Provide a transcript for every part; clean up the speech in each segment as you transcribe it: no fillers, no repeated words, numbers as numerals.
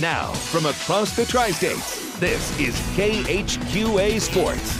Now, from across the tri-states, this is KHQA Sports.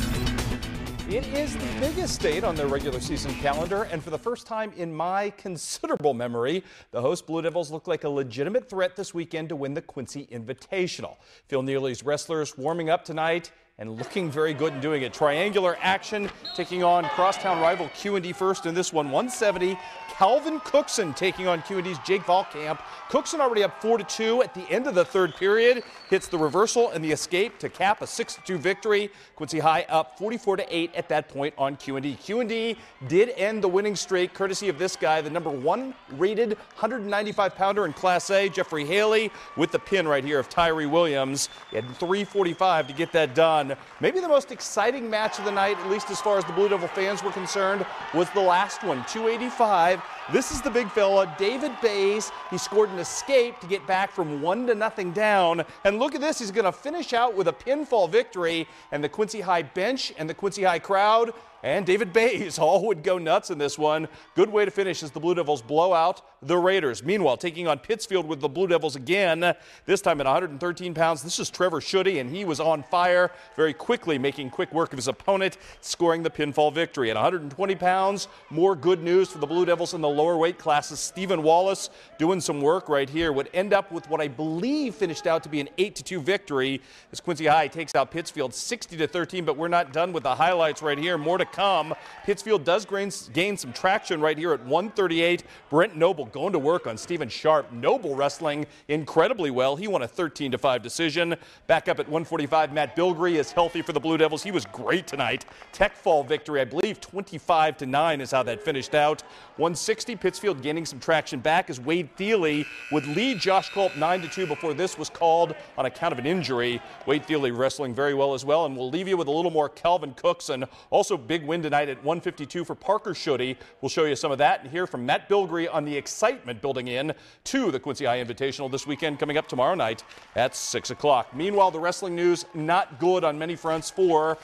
It is the biggest date on their regular season calendar, and for the first time in my considerable memory, the host Blue Devils look like a legitimate threat this weekend to win the Quincy Invitational. Phil Neely's wrestlers warming up tonight and looking very good in doing it. Triangular action taking on crosstown rival Q&D first in this one, 170. Calvin Cookson taking on Q&D's Jake Volkamp. Cookson already up 4-2 at the end of the third period. Hits the reversal and the escape to cap a 6-2 victory. Quincy High up 44-8 at that point on Q&D. Q&D did end the winning streak courtesy of this guy, the number 1 rated 195-pounder in Class A, Jeffrey Haley, with the pin right here of Tyree Williams. He had 3:45 to get that done. Maybe the most exciting match of the night, at least as far as the Blue Devil fans were concerned, was the last one, 285. This is the big fella, David Bays. He scored an escape to get back from 1-0 down. And look at this, he's going to finish out with a pinfall victory. And the Quincy High bench and the Quincy High crowd and David Bays all would go nuts in this one. Good way to finish as the Blue Devils blow out the Raiders. Meanwhile, taking on Pittsfield with the Blue Devils again, this time at 113 pounds. This is Trevor Schutte, and he was on fire very quickly, making quick work of his opponent, scoring the pinfall victory. At 120 pounds, more good news for the Blue Devils in the lower weight classes. Stephen Wallace doing some work right here would end up with what I believe finished out to be an 8-2 victory as Quincy High takes out Pittsfield 60-13, but we're not done with the highlights right here. More to come. Pittsfield does gain some traction right here at 138. Brent Noble going to work on Stephen Sharp. Noble wrestling incredibly well. He won a 13-5 decision. Back up at 145, Matt Bilgrey is healthy for the Blue Devils. He was great tonight. Tech fall victory, I believe 25-9 is how that finished out. 160, Pittsfield gaining some traction back as Wade Thiele would lead Josh Culp 9-2 before this was called on account of an injury. Wade Thiele wrestling very well as well, and we'll leave you with a little more Calvin Cookson. Also big win tonight at 152 for Parker Schutte. We'll show you some of that and hear from Matt Bilgrey on the excitement building in to the Quincy High Invitational this weekend, coming up tomorrow night at 6 o'clock. Meanwhile, the wrestling news not good on many fronts for,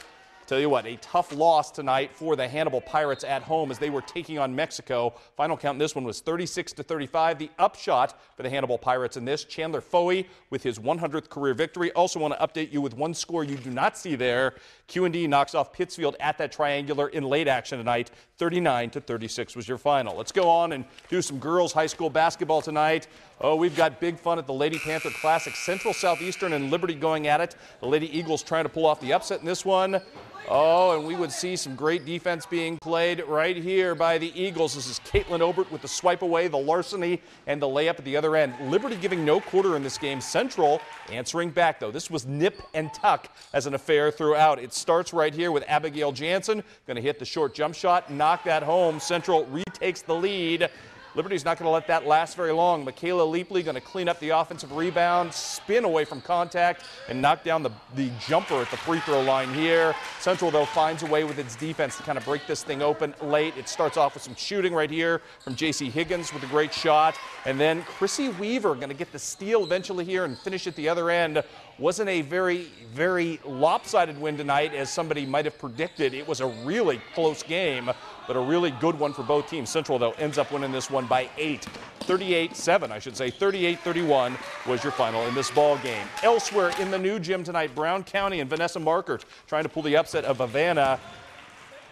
tell you what, a tough loss tonight for the Hannibal Pirates at home as they were taking on Mexico. Final count in this one was 36-35. The upshot for the Hannibal Pirates in this, Chandler Foey with his 100th career victory. Also want to update you with one score you do not see there. Q&D knocks off Pittsfield at that triangular in late action tonight. 39-36 was your final. Let's go on and do some girls high school basketball tonight. Oh, we've got big fun at the Lady Panther Classic. Central Southeastern and Liberty going at it. The Lady Eagles trying to pull off the upset in this one. Oh, and we would see some great defense being played right here by the Eagles. This is Caitlin Obert with the swipe away, the larceny, and the layup at the other end. Liberty giving no quarter in this game. Central answering back, though. This was nip and tuck as an affair throughout. It starts right here with Abigail Jansen. Going to hit the short jump shot, knock that home. Central retakes the lead. Liberty's not going to let that last very long. Michaela Leapley going to clean up the offensive rebound, spin away from contact, and knock down the jumper at the free throw line here. Central, though, finds a way with its defense to kind of break this thing open late. It starts off with some shooting right here from J.C. Higgins with a great shot. And then Chrissy Weaver going to get the steal eventually here and finish at the other end. Wasn't a very, very lopsided win tonight, as somebody might have predicted. It was a really close game, but a really good one for both teams. Central, though, ends up winning this one by 8. 38-7, I should say. 38-31 was your final in this ball game. Elsewhere in the new gym tonight, Brown County and Vanessa Markert trying to pull the upset of Havana.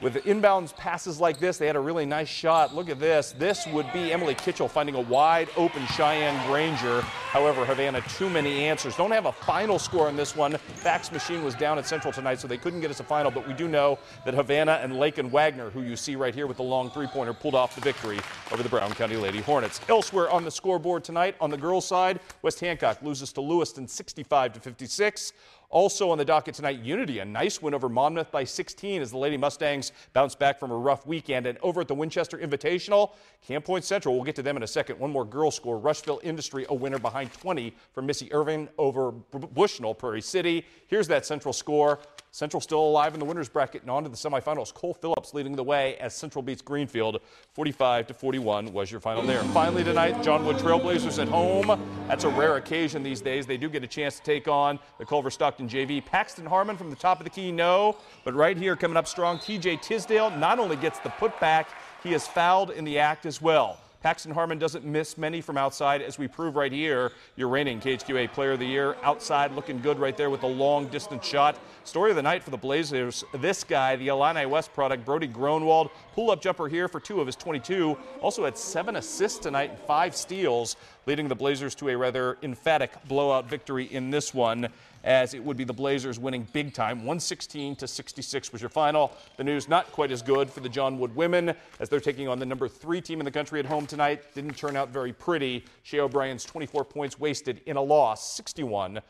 With inbounds passes like this, they had a really nice shot. Look at this. This would be Emily Kitchell finding a wide open Cheyenne Granger. However, Havana, too many answers. Don't have a final score on this one. Fax machine was down at Central tonight, so they couldn't get us a final, but we do know that Havana and Lakin Wagner, who you see right here with the long three-pointer, pulled off the victory over the Brown County Lady Hornets. Elsewhere on the scoreboard tonight, on the girls' side, West Hancock loses to Lewiston 65-56. Also on the docket tonight, Unity, a nice win over Monmouth by 16 as the Lady Mustangs bounce back from a rough weekend. And over at the Winchester Invitational, Camp Point Central, we'll get to them in a second. One more girls score, Rushville Industry, a winner behind 20 for Missy Ervin over Bushnell Prairie City. Here's that Central score. Central still alive in the winners bracket and on to the semifinals. Cole Phillips leading the way as Central beats Greenfield. 45-41 was your final there. Finally tonight, John Wood Trailblazers at home. That's a rare occasion these days. They do get a chance to take on the Culver Stockton JV. Paxton Harmon from the top of the key, no. But right here coming up strong, TJ Tisdale not only gets the putback, he is fouled in the act as well. Paxton Harmon doesn't miss many from outside, as we prove right here. Your reigning KHQA Player of the Year, outside looking good right there with the long distance shot. Story of the night for the Blazers, this guy, the Illini West product, Brody Gronwald, pull-up jumper here for 2 of his 22. Also had 7 assists tonight and 5 steals, leading the Blazers to a rather emphatic blowout victory in this one, as it would be the Blazers winning big time. 116-66 was your final. The news not quite as good for the John Wood women, as they're taking on the number 3 team in the country at home tonight. Didn't turn out very pretty. Shea O'Brien's 24 points wasted in a loss. 61-47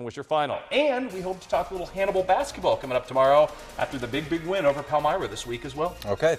was your final. And we hope to talk a little Hannibal basketball coming up tomorrow after the big win over Palmyra this week as well. Okay.